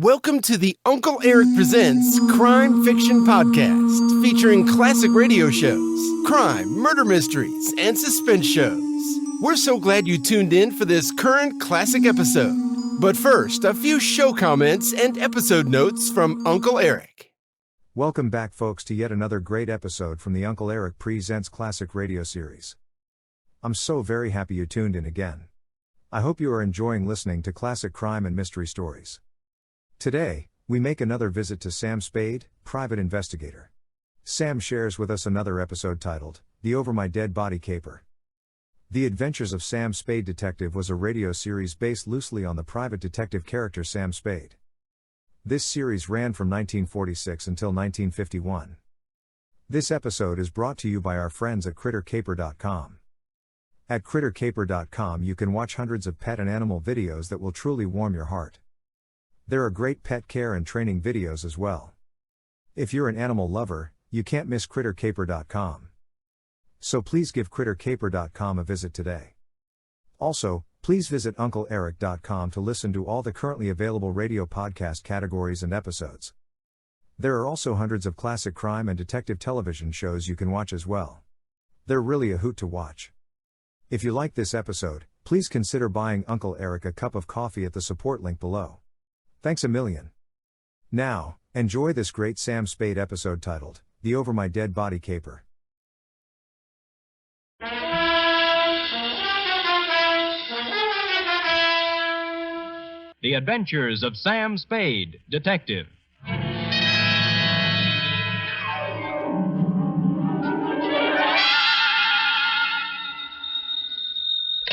Welcome to the Uncle Erich Presents Crime Fiction Podcast, featuring classic radio shows, crime, murder mysteries, and suspense shows. We're so glad you tuned in for this current classic episode. But first, a few show comments and episode notes from Uncle Erich. Welcome back, folks, to yet another great episode from the Uncle Erich Presents Classic Radio Series. I'm so very happy you tuned in again. I hope you are enjoying listening to classic crime and mystery stories. Today, we make another visit to Sam Spade, private investigator. Sam shares with us another episode titled, The Over My Dead Body Caper. The Adventures of Sam Spade Detective was a radio series based loosely on the private detective character Sam Spade. This series ran from 1946 until 1951. This episode is brought to you by our friends at CritterCaper.com. At CritterCaper.com you can watch hundreds of pet and animal videos that will truly warm your heart. There are great pet care and training videos as well. If you're an animal lover, you can't miss CritterCaper.com. So please give CritterCaper.com a visit today. Also, please visit UncleErich.com to listen to all the currently available radio podcast categories and episodes. There are also hundreds of classic crime and detective television shows you can watch as well. They're really a hoot to watch. If you like this episode, please consider buying Uncle Erich a cup of coffee at the support link below. Thanks a million. Now, enjoy this great Sam Spade episode titled, The Over My Dead Body Caper. The Adventures of Sam Spade, Detective.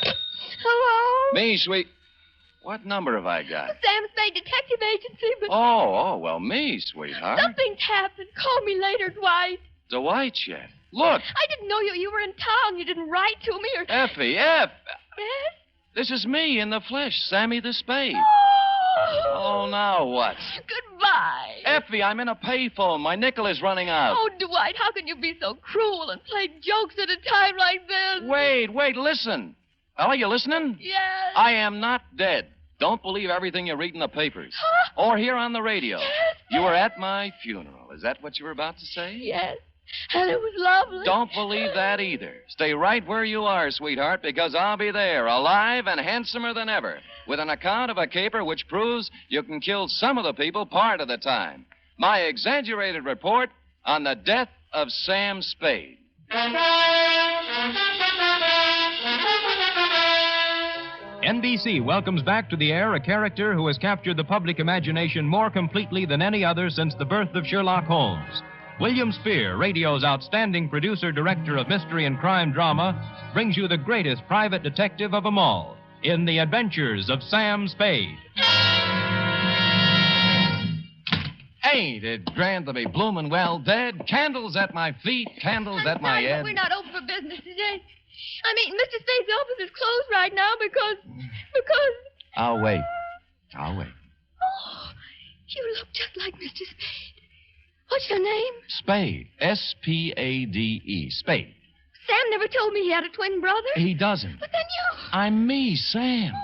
Hello? Me, sweet. What number have I got? The Sam Spade Detective Agency, but... Oh, me, sweetheart. Something's happened. Call me later, Dwight. Dwight yet? Look, I didn't know you were in town. You didn't write to me or... Effie, Yes? this is me in the flesh, Sammy the Spade. Oh, now what? Goodbye. Effie, I'm in a payphone. My nickel is running out. Oh, Dwight, how can you be so cruel and play jokes at a time like this? Wait, listen. Are you listening? Yes. I am not dead. Don't believe everything you read in the papers. Huh? Or hear on the radio. Yes. You were at my funeral. Is that what you were about to say? Yes. And it was lovely. Don't believe that either. Stay right where you are, sweetheart, because I'll be there, alive and handsomer than ever, with an account of a caper which proves you can kill some of the people part of the time. My exaggerated report on the death of Sam Spade. NBC welcomes back to the air a character who has captured the public imagination more completely than any other since the birth of Sherlock Holmes. William Spear, radio's outstanding producer-director of mystery and crime drama, brings you the greatest private detective of them all in The Adventures of Sam Spade. Ain't it grand to be bloomin' well dead? Candles at my feet, candles at my sorry, head. but we're not open for business today. I mean, Mr. Spade's office is closed right now because... I'll wait. Oh, you look just like Mr. Spade. What's your name? Spade. S-P-A-D-E. Spade. Sam never told me he had a twin brother. He doesn't. But then you... I'm me, Sam. Oh,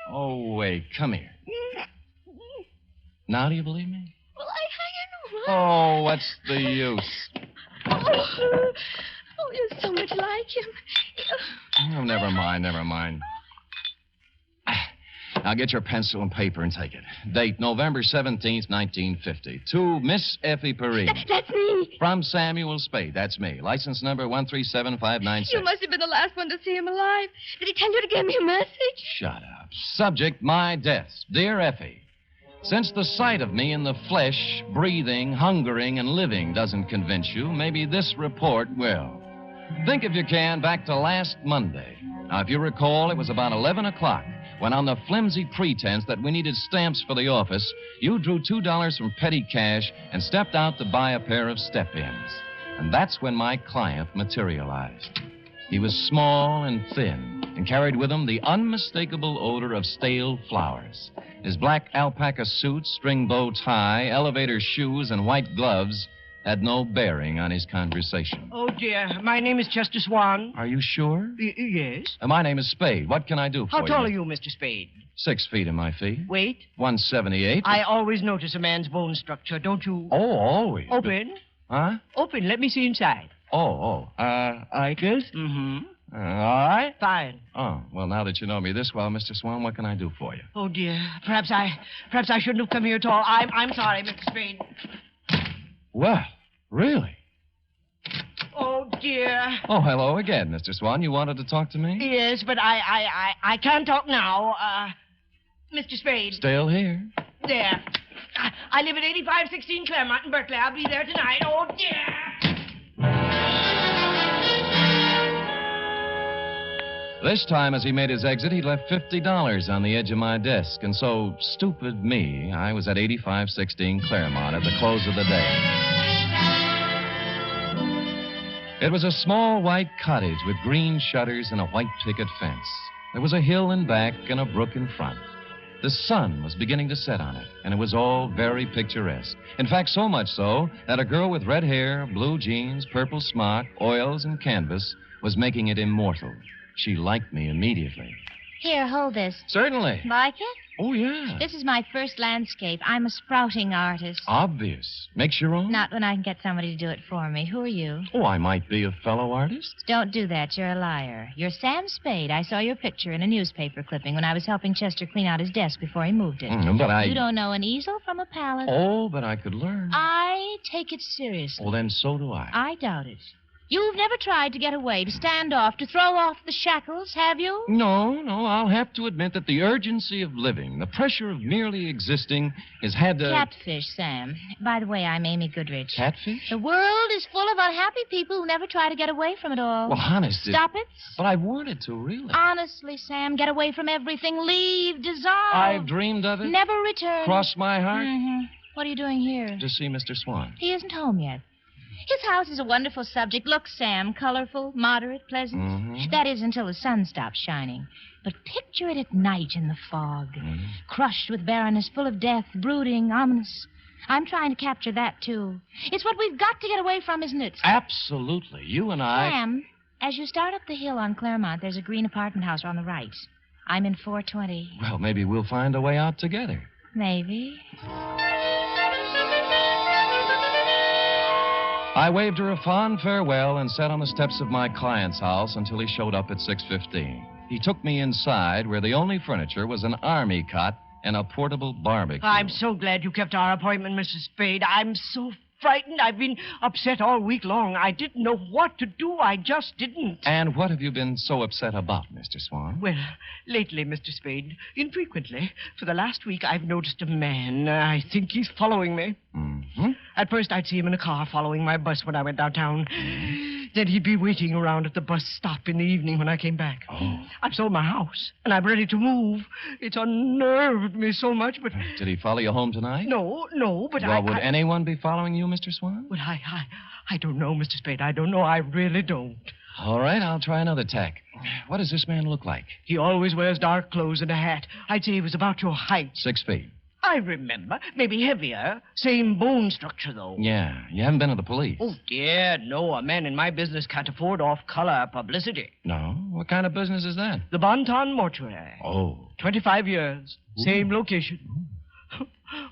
Oh, wait, come here. no. Now do you believe me? Well, I don't know. Oh, what's the use? Oh, you're so much like him. Oh, never mind. Now get your pencil and paper and take it. Date November 17th, 1950. To Miss Effie Perrine. That's me. From Samuel Spade. That's me. License number 137596. You must have been the last one to see him alive. Did he tell you to give me a message? Shut up. Subject, my death. Dear Effie, since the sight of me in the flesh, breathing, hungering, and living doesn't convince you, maybe this report will. Think, if you can, back to last Monday. Now, if you recall, it was about 11 o'clock when, on the flimsy pretense that we needed stamps for the office, you drew $2 from petty cash and stepped out to buy a pair of step-ins. And that's when my client materialized. He was small and thin and carried with him the unmistakable odor of stale flowers. His black alpaca suit, string bow tie, elevator shoes, and white gloves had no bearing on his conversation. Oh, dear. My name is Chester Swan. Are you sure? Yes. My name is Spade. What can I do for you? How tall are you, Mr. Spade? 6 feet in my feet. Weight? 178. I always notice a man's bone structure, don't you? Oh, always. Open. Huh? Open. Let me see inside. Like this? Mm-hmm. All right. Fine. Oh, well, now that you know me this well, Mr. Swan, what can I do for you? Oh, dear. Perhaps I shouldn't have come here at all. I'm sorry, Mr. Spade. Well, really? Oh, dear. Oh, hello again, Mr. Swan. You wanted to talk to me? Yes, but I can't talk now. Mr. Spade. Still here. There. I live at 8516 Claremont in Berkeley. I'll be there tonight. Oh, dear. This time, as he made his exit, he left $50 on the edge of my desk. And so, stupid me, I was at 8516 Claremont at the close of the day. It was a small white cottage with green shutters and a white picket fence. There was a hill in back and a brook in front. The sun was beginning to set on it, and it was all very picturesque. In fact, so much so that a girl with red hair, blue jeans, purple smock, oils, and canvas was making it immortal. She liked me immediately. Here, hold this. Certainly. Like it? Oh, yeah. This is my first landscape. I'm a sprouting artist. Obvious. Makes your own? Not when I can get somebody to do it for me. Who are you? Oh, I might be a fellow artist. Don't do that. You're a liar. You're Sam Spade. I saw your picture in a newspaper clipping when I was helping Chester clean out his desk before he moved it. But You don't know an easel from a palette. Oh, but I could learn. I take it seriously. Well, then so do I. I doubt it. You've never tried to get away, to stand off, to throw off the shackles, have you? No, I'll have to admit that the urgency of living, the pressure of merely existing, has had to... Catfish, Sam. By the way, I'm Amy Goodrich. Catfish? The world is full of unhappy people who never try to get away from it all. Well, honest... Stop it. But I wanted to, really. Honestly, Sam, get away from everything. Leave, dissolve. I've dreamed of it. Never return. Cross my heart. Mm-hmm. What are you doing here? To see Mr. Swan. He isn't home yet. His house is a wonderful subject. Look, Sam, colorful, moderate, pleasant. Mm-hmm. That is until the sun stops shining. But picture it at night in the fog, crushed with barrenness, full of death, brooding, ominous. I'm trying to capture that, too. It's what we've got to get away from, isn't it? Absolutely. You and I... Sam, as you start up the hill on Claremont, there's a green apartment house on the right. I'm in 420. Well, maybe we'll find a way out together. Maybe. I waved her a fond farewell and sat on the steps of my client's house until he showed up at 6:15. He took me inside, where the only furniture was an army cot and a portable barbecue. I'm so glad you kept our appointment, Mrs. Spade. I'm so frightened. I've been upset all week long. I didn't know what to do. I just didn't. And what have you been so upset about, Mr. Swan? Well, lately, Mr. Spade, infrequently, for the last week, I've noticed a man. I think he's following me. Mm-hmm. At first, I'd see him in a car following my bus when I went downtown. Then he'd be waiting around at the bus stop in the evening when I came back. Oh. I've sold my house, and I'm ready to move. It's unnerved me so much, but... Did he follow you home tonight? No, but well, would anyone be following you, Mr. Swan? Well, I don't know, Mr. Spade. I don't know. I really don't. All right, I'll try another tack. What does this man look like? He always wears dark clothes and a hat. I'd say he was about your height. 6 feet. I remember. Maybe heavier. Same bone structure, though. Yeah, you haven't been to the police. Oh, dear, no. A man in my business can't afford off-color publicity. No? What kind of business is that? The Bonton Mortuary. Oh. 25 years. Ooh. Same location.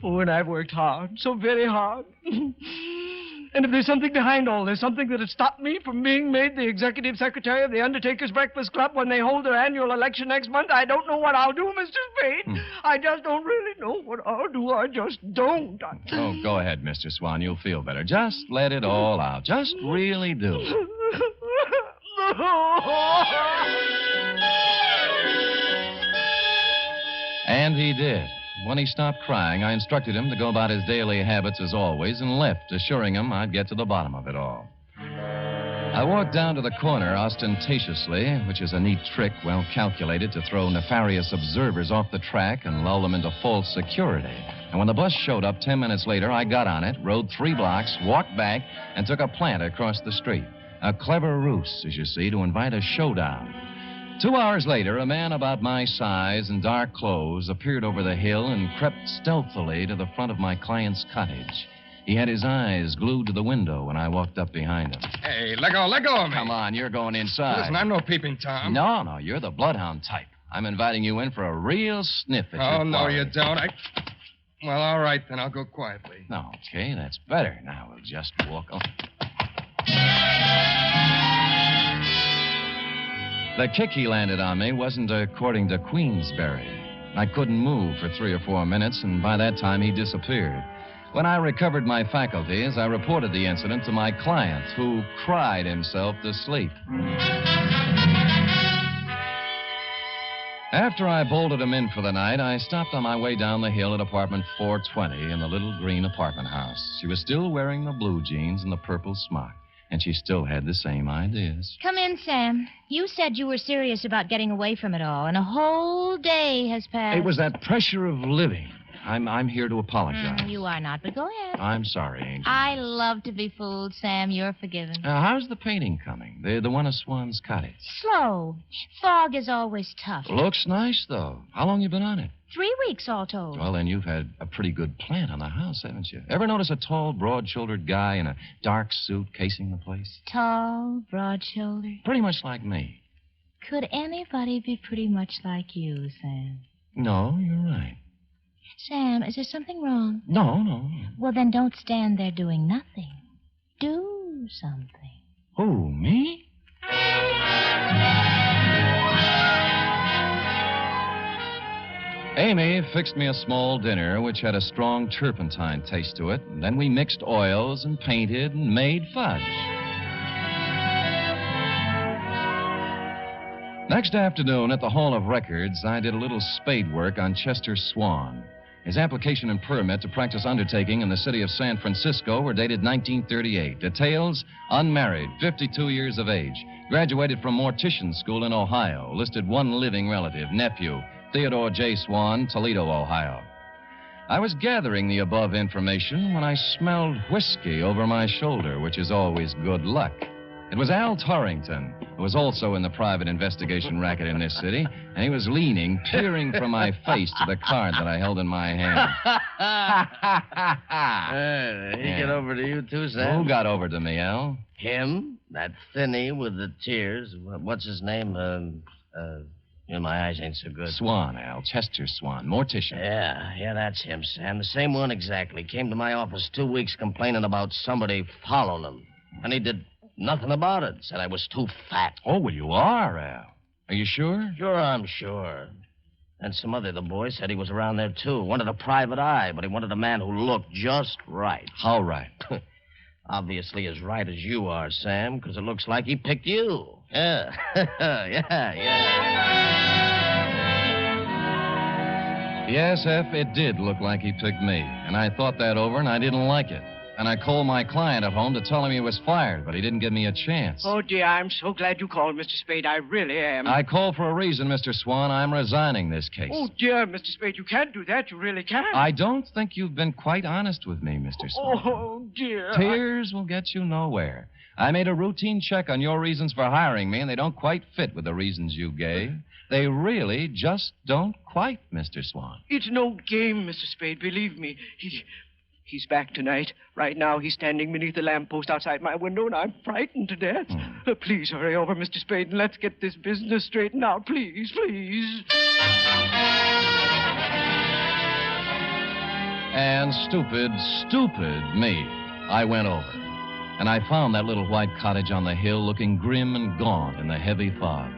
Oh, and I've worked hard. So very hard. And if there's something behind all this, something that has stopped me from being made the executive secretary of the Undertakers Breakfast Club when they hold their annual election next month, I don't know what I'll do, Mr. Spade. I just don't really know what I'll do. I just don't. Oh, go ahead, Mr. Swan. You'll feel better. Just let it all out. Just really do. And he did. When he stopped crying, I instructed him to go about his daily habits as always and left, assuring him I'd get to the bottom of it all. I walked down to the corner ostentatiously, which is a neat trick well calculated to throw nefarious observers off the track and lull them into false security. And when the bus showed up 10 minutes later, I got on it, rode 3 blocks, walked back, and took a plant across the street. A clever ruse, as you see, to invite a showdown. 2 hours later, a man about my size and dark clothes appeared over the hill and crept stealthily to the front of my client's cottage. He had his eyes glued to the window when I walked up behind him. Hey, let go of me. Come on, you're going inside. Listen, I'm no peeping Tom. No, you're the bloodhound type. I'm inviting you in for a real sniff at your Oh, no, quarry. you don't. Well, all right, then. I'll go quietly. Okay, that's better. Now we'll just walk on. The kick he landed on me wasn't according to Queensberry. I couldn't move for 3 or 4 minutes, and by that time he disappeared. When I recovered my faculties, I reported the incident to my client, who cried himself to sleep. After I bolted him in for the night, I stopped on my way down the hill at apartment 420 in the little green apartment house. She was still wearing the blue jeans and the purple smock, and she still had the same ideas. Come in, Sam. You said you were serious about getting away from it all, and a whole day has passed. It was that pressure of living. I'm here to apologize. You are not, but go ahead. I'm sorry, Angel. I love to be fooled, Sam. You're forgiven. How's the painting coming? The one of Swan's cottage. Slow. Fog is always tough. Looks nice, though. How long you been on it? 3 weeks all told. Well, then you've had a pretty good plan on the house, haven't you? Ever notice a tall, broad-shouldered guy in a dark suit casing the place? Tall, broad-shouldered. Pretty much like me. Could anybody be pretty much like you, Sam? No, you're right. Sam, is there something wrong? No. Well, then don't stand there doing nothing. Do something. Who, me? Amy fixed me a small dinner which had a strong turpentine taste to it, and then we mixed oils and painted and made fudge. Next afternoon at the Hall of Records, I did a little spade work on Chester Swan. His application and permit to practice undertaking in the city of San Francisco were dated 1938. Details: unmarried, 52 years of age, graduated from mortician school in Ohio, listed one living relative, nephew, Theodore J. Swan, Toledo, Ohio. I was gathering the above information when I smelled whiskey over my shoulder, which is always good luck. It was Al Torrington, who was also in the private investigation racket in this city, and he was leaning, peering from my face to the card that I held in my hand. He get over to you, too, Sam? Who got over to me, Al? Him? That thinny with the tears. What's his name? My eyes ain't so good. Swan, Al. Chester Swan, mortician. Yeah, that's him, Sam. The same one exactly. Came to my office 2 weeks complaining about somebody following him. And he did nothing about it. Said I was too fat. Oh, well, you are, Al. Are you sure? Sure, I'm sure. And some other of the boys said he was around there, too. Wanted a private eye, but he wanted a man who looked just right. How right? Obviously as right as you are, Sam, because it looks like he picked you. Yeah. Yes, F, it did look like he picked me. And I thought that over, and I didn't like it. And I called my client at home to tell him he was fired, but he didn't give me a chance. Oh, dear, I'm so glad you called, Mr. Spade. I really am. I called for a reason, Mr. Swan. I'm resigning this case. Oh, dear, Mr. Spade, you can't do that. You really can't. I don't think you've been quite honest with me, Mr. Swan. Oh, dear. Tears will get you nowhere. I made a routine check on your reasons for hiring me, and they don't quite fit with the reasons you gave. They really just don't quite, Mr. Swan. It's no game, Mr. Spade. Believe me. He's back tonight. Right now, he's standing beneath the lamppost outside my window, and I'm frightened to death. Please hurry over, Mr. Spade, and let's get this business straightened out. Please. And stupid me, I went over. And I found that little white cottage on the hill looking grim and gaunt in the heavy fog.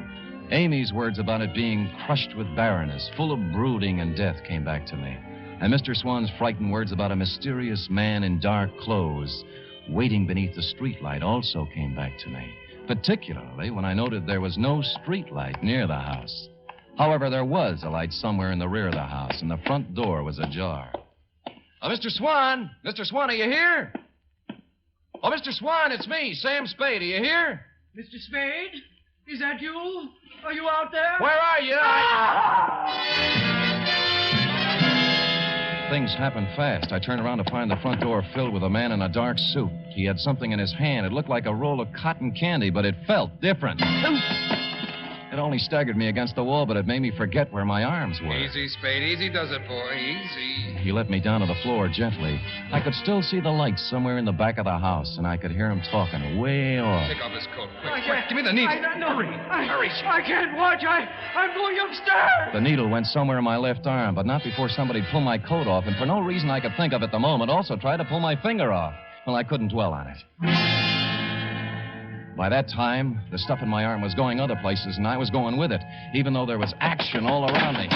Amy's words about it being crushed with barrenness, full of brooding and death, came back to me. And Mr. Swan's frightened words about a mysterious man in dark clothes waiting beneath the streetlight also came back to me, particularly when I noted there was no streetlight near the house. However, there was a light somewhere in the rear of the house, and the front door was ajar. Oh, Mr. Swan! Mr. Swan, are you here? Oh, Mr. Swan, it's me, Sam Spade. Are you here? Mr. Spade? Is that you? Are you out there? Where are you? Things happened fast. I turned around to find the front door filled with a man in a dark suit. He had something in his hand. It looked like a roll of cotton candy, but it felt different. It only staggered me against the wall, but it made me forget where my arms were. Easy, Spade. Easy does it, boy. Easy. He let me down to the floor gently. I could still see the lights somewhere in the back of the house, and I could hear him talking way off. Take off his coat. Quick. Give me the needle. Hurry. I can't watch. I'm going upstairs. The needle went somewhere in my left arm, but not before somebody pulled my coat off, and for no reason I could think of at the moment, also tried to pull my finger off. Well, I couldn't dwell on it. By that time, the stuff in my arm was going other places, and I was going with it, even though there was action all around me.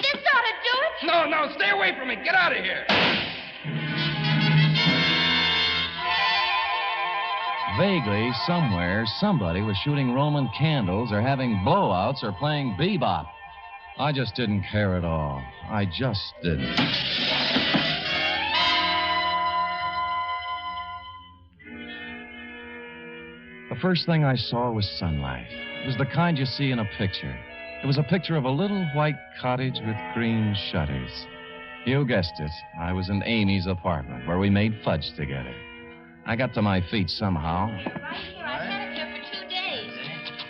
This ought to do it. No, stay away from me. Get out of here. Vaguely, somewhere, somebody was shooting Roman candles or having blowouts or playing bebop. I just didn't care at all. I just didn't. The first thing I saw was sunlight. It was the kind you see in a picture. It was a picture of a little white cottage with green shutters. You guessed it. I was in Amy's apartment, where we made fudge together. I got to my feet somehow. Right here. I've had it here for 2 days.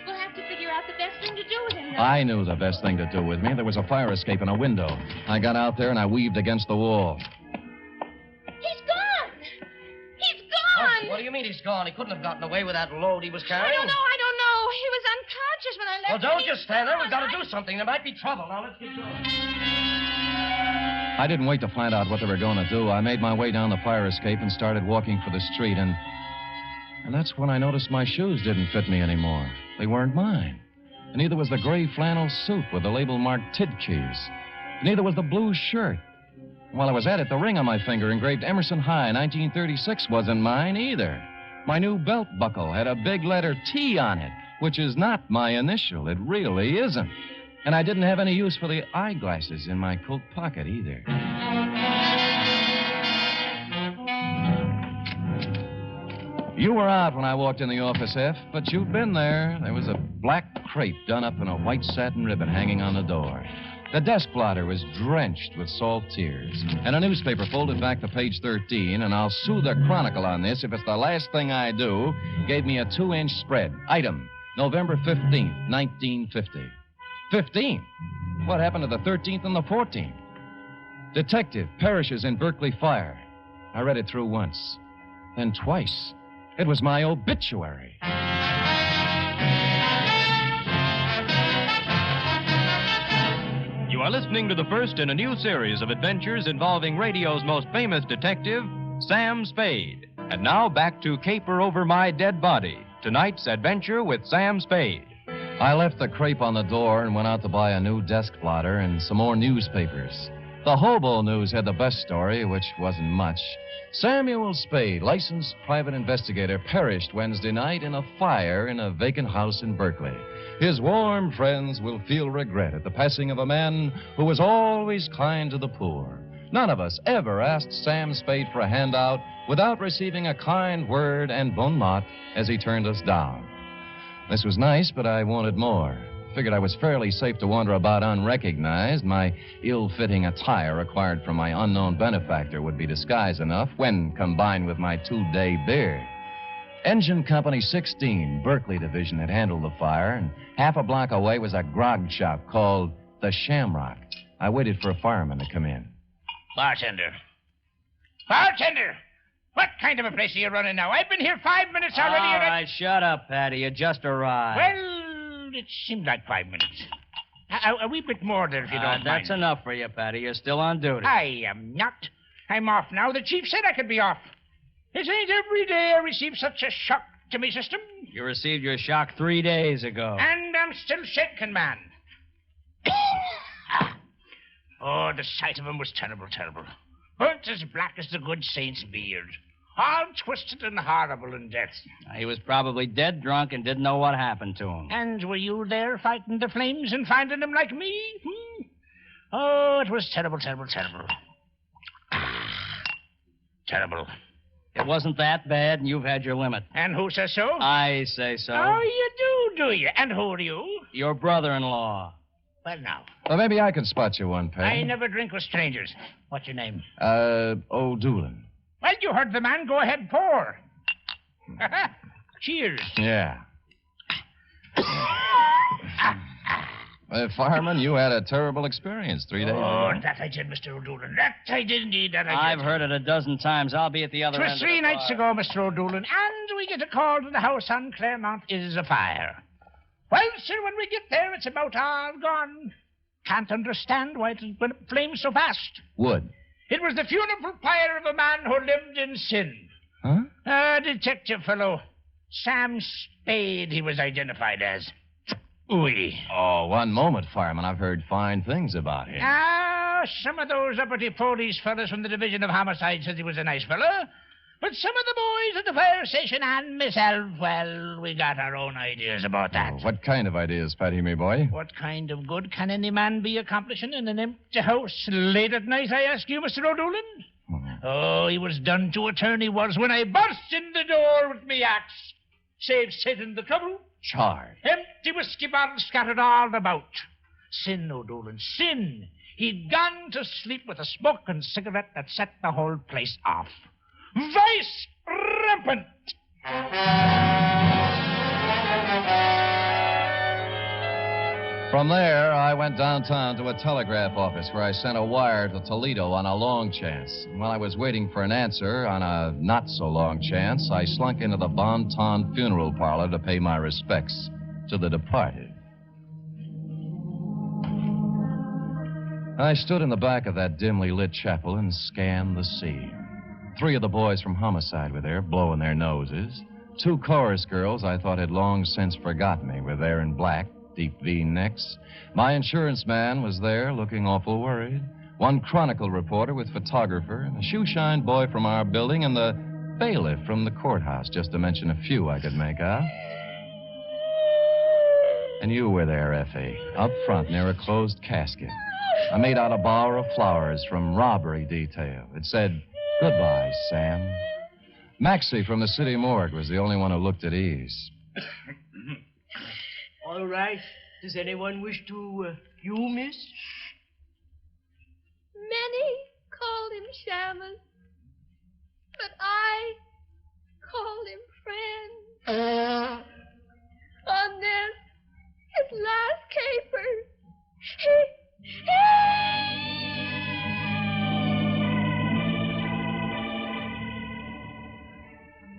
We'll have to figure out the best thing to do with him, though. I knew the best thing to do with me. There was a fire escape in a window. I got out there and I weaved against the wall. He's gone. He's gone. What do you mean he's gone? He couldn't have gotten away with that load he was carrying. I don't know. He was unconscious when I left. Well, don't just stand there. We've got to do something. There might be trouble. Now, let's get going. I didn't wait to find out what they were going to do. I made my way down the fire escape and started walking for the street, and that's when I noticed my shoes didn't fit me anymore. They weren't mine. And neither was the gray flannel suit with the label marked Tidkeys. Neither was the blue shirt. While I was at it, the ring on my finger engraved Emerson High 1936 wasn't mine either. My new belt buckle had a big letter T on it, which is not my initial. It really isn't. And I didn't have any use for the eyeglasses in my coat pocket either. You were out when I walked in the office, F, but you'd been there. There was a black crepe done up in a white satin ribbon hanging on the door. The desk blotter was drenched with salt tears, and a newspaper folded back to page 13, and I'll sue the Chronicle on this if it's the last thing I do, gave me a 2-inch spread. Item, November 15th, 1950. 15? What happened to the 13th and the 14th? Detective perishes in Berkeley fire. I read it through once, then twice. It was my obituary. You are listening to the first in a new series of adventures involving radio's most famous detective, Sam Spade. And now back to Caper Over My Dead Body, tonight's adventure with Sam Spade. I left the crepe on the door and went out to buy a new desk blotter and some more newspapers. The Hobo News had the best story, which wasn't much. Samuel Spade, licensed private investigator, perished Wednesday night in a fire in a vacant house in Berkeley. His warm friends will feel regret at the passing of a man who was always kind to the poor. None of us ever asked Sam Spade for a handout without receiving a kind word and bon mot as he turned us down. This was nice, but I wanted more. Figured I was fairly safe to wander about unrecognized. My ill-fitting attire required from my unknown benefactor would be disguise enough when combined with my 2-day beard. Engine Company 16, Berkeley Division, had handled the fire, and half a block away was a grog shop called the Shamrock. I waited for a fireman to come in. Bartender! What kind of a place are you running now? I've been here 5 minutes already. All right, shut up, Patty. You just arrived. Well, it seemed like 5 minutes. A wee bit more there, if you don't mind. That's enough for you, Patty. You're still on duty. I am not. I'm off now. The chief said I could be off. It ain't every day I receive such a shock to me system. You received your shock 3 days ago. And I'm still shaking, man. Oh, the sight of him was terrible, terrible. Burnt as black as the good saint's beard. All twisted and horrible in death. He was probably dead drunk and didn't know what happened to him. And were you there fighting the flames and finding him like me? Oh, it was terrible, terrible, terrible. Terrible. It wasn't that bad, and you've had your limit. And who says so? I say so. Oh, you do you? And who are you? Your brother-in-law. Well, now. Well, maybe I can spot you one, Peg. I never drink with strangers. What's your name? O'Doolin. Well, you heard the man. Go ahead, pour. Cheers. Yeah. Fireman, you had a terrible experience 3 days Oh, ago. that I did, Mr. O'Doolan. That I did indeed, that I did. I've heard it a dozen times. I'll be at the other end. It was 3 nights ago, Mr. O'Doolan, and we get a call to the house on Claremont is afire. Well, sir, when we get there, it's about all gone. Can't understand why it went up flames so fast. Wood. It was the funeral pyre of a man who lived in sin. Huh? A detective fellow. Sam Spade, he was identified as. Ooh. Oh, one moment, Fireman. I've heard fine things about him. Ah, some of those uppity police fellas from the Division of Homicide said he was a nice fellow. But some of the boys at the fire station and myself, well, we got our own ideas about that. Oh, what kind of ideas, Paddy, me boy? What kind of good can any man be accomplishing in an empty house late at night, I ask you, Mr. O'Doolan? Oh, he was done to a turn, he was, when I burst in the door with me axe. Saved Satan the trouble. Charred. Empty whiskey bottles scattered all about. Sin, O'Doolan, sin. He'd gone to sleep with a smoking cigarette that set the whole place off. Vice rampant. From there, I went downtown to a telegraph office where I sent a wire to Toledo on a long chance. And while I was waiting for an answer on a not-so-long chance, I slunk into the Bon Ton funeral parlor to pay my respects to the departed. I stood in the back of that dimly lit chapel and scanned the scene. 3 of the boys from Homicide were there, blowing their noses. 2 chorus girls I thought had long since forgotten me were there in black, deep V-necks. My insurance man was there, looking awful worried. 1 Chronicle reporter with photographer, and a shoeshine boy from our building, and the bailiff from the courthouse, just to mention a few I could make out. And you were there, Effie, up front near a closed casket. I made out a bower of flowers from robbery detail. It said, "Goodbye, Sam." Maxie from the city morgue was the only one who looked at ease. All right. Does anyone wish to, you, miss? Many called him Shamus, but I called him friend. On this, his last caper,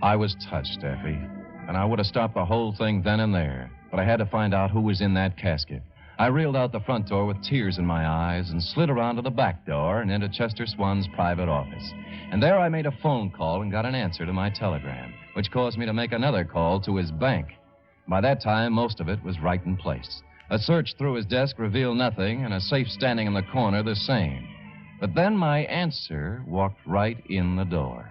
I was touched, Effie, and I would have stopped the whole thing then and there. But I had to find out who was in that casket. I reeled out the front door with tears in my eyes and slid around to the back door and into Chester Swan's private office. And there I made a phone call and got an answer to my telegram, which caused me to make another call to his bank. By that time, most of it was right in place. A search through his desk revealed nothing, and a safe standing in the corner the same. But then my answer walked right in the door.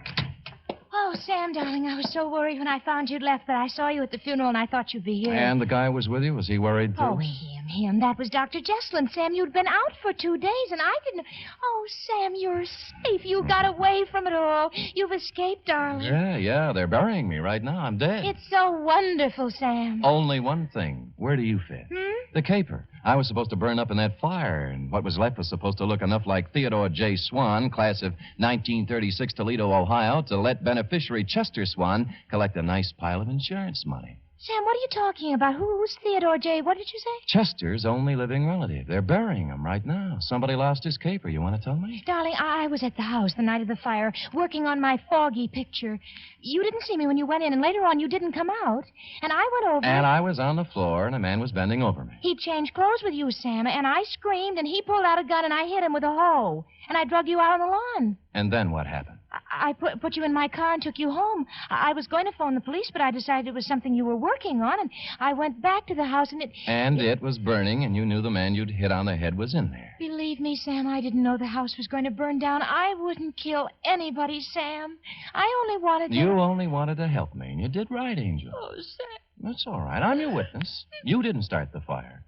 Oh, Sam, darling, I was so worried when I found you'd left, but I saw you at the funeral and I thought you'd be here. And the guy was with you? Was he worried, too? Oh, him. That was Dr. Jesslin. Sam, you'd been out for 2 days, and I didn't... Oh, Sam, you're safe. You got away from it all. You've escaped, darling. Yeah. They're burying me right now. I'm dead. It's so wonderful, Sam. Only one thing. Where do you fit? The caper. I was supposed to burn up in that fire, and what was left was supposed to look enough like Theodore J. Swan, class of 1936, Toledo, Ohio, to let beneficiary Chester Swan collect a nice pile of insurance money. Sam, what are you talking about? Who's Theodore J.? What did you say? Chester's only living relative. They're burying him right now. Somebody lost his caper. You want to tell me? Darling, I was at the house the night of the fire, working on my foggy picture. You didn't see me when you went in, and later on you didn't come out. And I went over... And I was on the floor, and a man was bending over me. He changed clothes with you, Sam, and I screamed, and he pulled out a gun, and I hit him with a hoe. And I drug you out on the lawn. And then what happened? I put you in my car and took you home. I was going to phone the police, but I decided it was something you were working on, and I went back to the house, and it was burning, and you knew the man you'd hit on the head was in there. Believe me, Sam, I didn't know the house was going to burn down. I wouldn't kill anybody, Sam. I only wanted to... You only wanted to help me, and you did right, Angel. Oh, Sam. That's all right. I'm your witness. You didn't start the fire.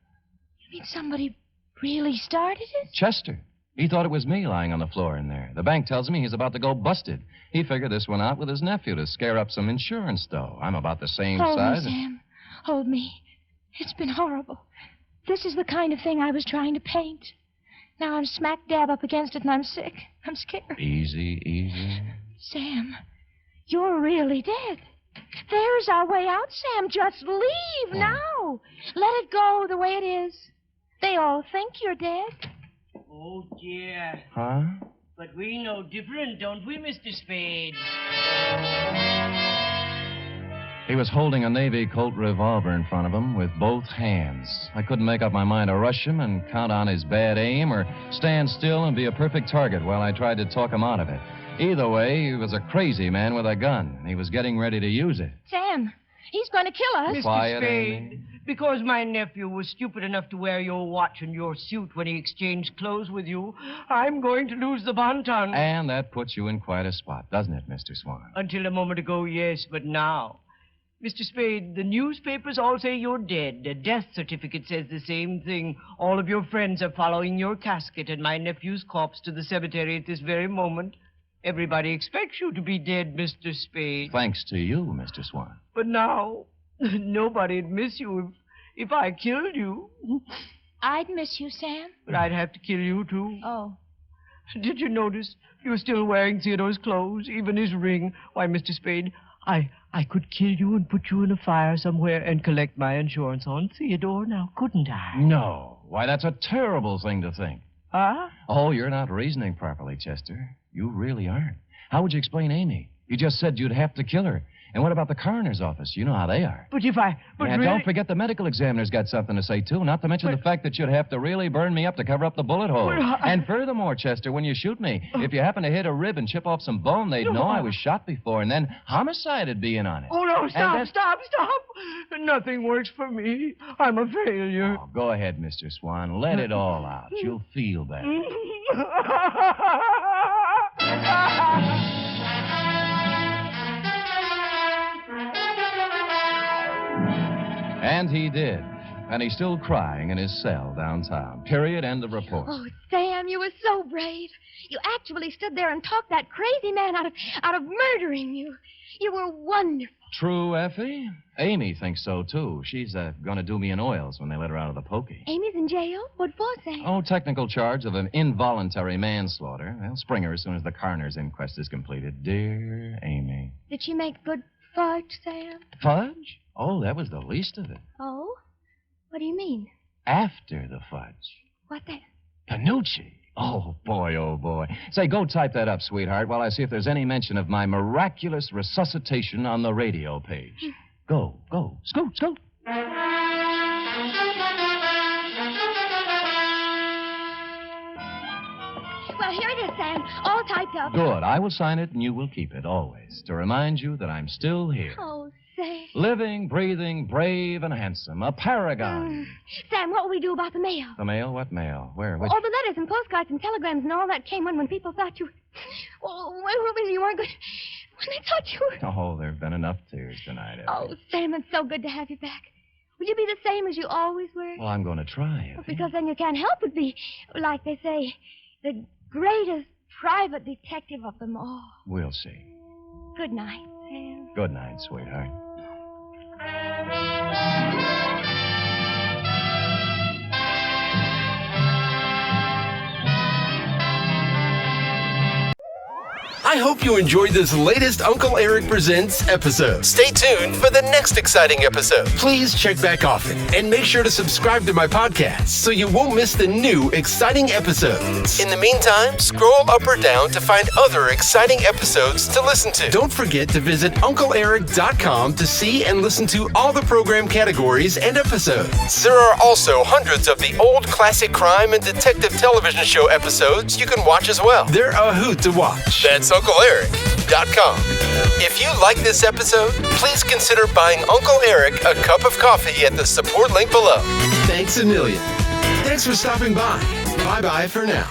You mean somebody really started it? Chester. He thought it was me lying on the floor in there. The bank tells me he's about to go busted. He figured this one out with his nephew to scare up some insurance, though. I'm about the same size. Hold me, Sam. Hold me. It's been horrible. This is the kind of thing I was trying to paint. Now I'm smack dab up against it, and I'm sick. I'm scared. Easy. Sam, you're really dead. There's our way out, Sam. Just leave now. Let it go the way it is. They all think you're dead. Oh, dear. Huh? But we know different, don't we, Mr. Spade? He was holding a Navy Colt revolver in front of him with both hands. I couldn't make up my mind to rush him and count on his bad aim or stand still and be a perfect target while I tried to talk him out of it. Either way, he was a crazy man with a gun, and he was getting ready to use it. Sam, he's going to kill us. Mr. Quiet, Spade, Amy. because my nephew was stupid enough to wear your watch and your suit when he exchanged clothes with you, I'm going to lose the Bonton. And that puts you in quite a spot, doesn't it, Mr. Swan? Until a moment ago, yes, but now. Mr. Spade, the newspapers all say you're dead. A death certificate says the same thing. All of your friends are following your casket and my nephew's corpse to the cemetery at this very moment. Everybody expects you to be dead, Mr. Spade. Thanks to you, Mr. Swan. But now, nobody'd miss you if I killed you. I'd miss you, Sam. But I'd have to kill you, too. Oh. Did you notice you're still wearing Theodore's clothes, even his ring? Why, Mr. Spade, I could kill you and put you in a fire somewhere and collect my insurance on Theodore now, couldn't I? No. Why, that's a terrible thing to think. Huh? Oh, you're not reasoning properly, Chester. You really aren't. How would you explain Amy? You just said you'd have to kill her. And what about the coroner's office? You know how they are. But really... Don't forget the medical examiner's got something to say, too. Not to mention the fact that you'd have to really burn me up to cover up the bullet hole. And furthermore, Chester, when you shoot me, if you happen to hit a rib and chip off some bone, they'd know I was shot before, and then homicide would be in on it. Oh, no, stop. Nothing works for me. I'm a failure. Oh, go ahead, Mr. Swan. Let it all out. You'll feel better. And he did. And he's still crying in his cell downtown. Period. End of report. Oh, Sam, you were so brave. You actually stood there and talked that crazy man out of murdering you. You were wonderful. True, Effie? Amy thinks so, too. She's going to do me in oils when they let her out of the pokey. Amy's in jail? What for, Sam? Oh, technical charge of an involuntary manslaughter. They'll spring her as soon as the coroner's inquest is completed. Dear Amy. Did she make good fudge, Sam? Fudge? Oh, that was the least of it. Oh? What do you mean? After the fudge. What then? Panucci. Oh, boy. Say, go type that up, sweetheart, while I see if there's any mention of my miraculous resuscitation on the radio page. Go. Scoot. Well, here it is, Sam. All typed up. Good. I will sign it, and you will keep it, always, to remind you that I'm still here. Oh, Sam. Living, breathing, brave, and handsome. A paragon. Sam, what will we do about the mail? The mail? What mail? Where? Which... All the letters and postcards and telegrams and all that came when people thought you... Oh, when you weren't good... When they thought you were... Oh, there have been enough tears tonight, Effie. Oh, Sam, it's so good to have you back. Will you be the same as you always were? Well, I'm going to try, Effie. Because then you can't help but be, like they say, the greatest private detective of them all. We'll see. Good night, Sam. Good night, sweetheart. I hope you enjoyed this latest Uncle Eric Presents episode. Stay tuned for the next exciting episode. Please check back often and make sure to subscribe to my podcast so you won't miss the new exciting episodes. In the meantime, scroll up or down to find other exciting episodes to listen to. Don't forget to visit UncleEric.com to see and listen to all the program categories and episodes. There are also hundreds of the old classic crime and detective television show episodes you can watch as well. They're a hoot to watch. That's UncleEric.com. If you like this episode, please consider buying Uncle Eric a cup of coffee at the support link below. Thanks a million. Thanks for stopping by. Bye-bye for now.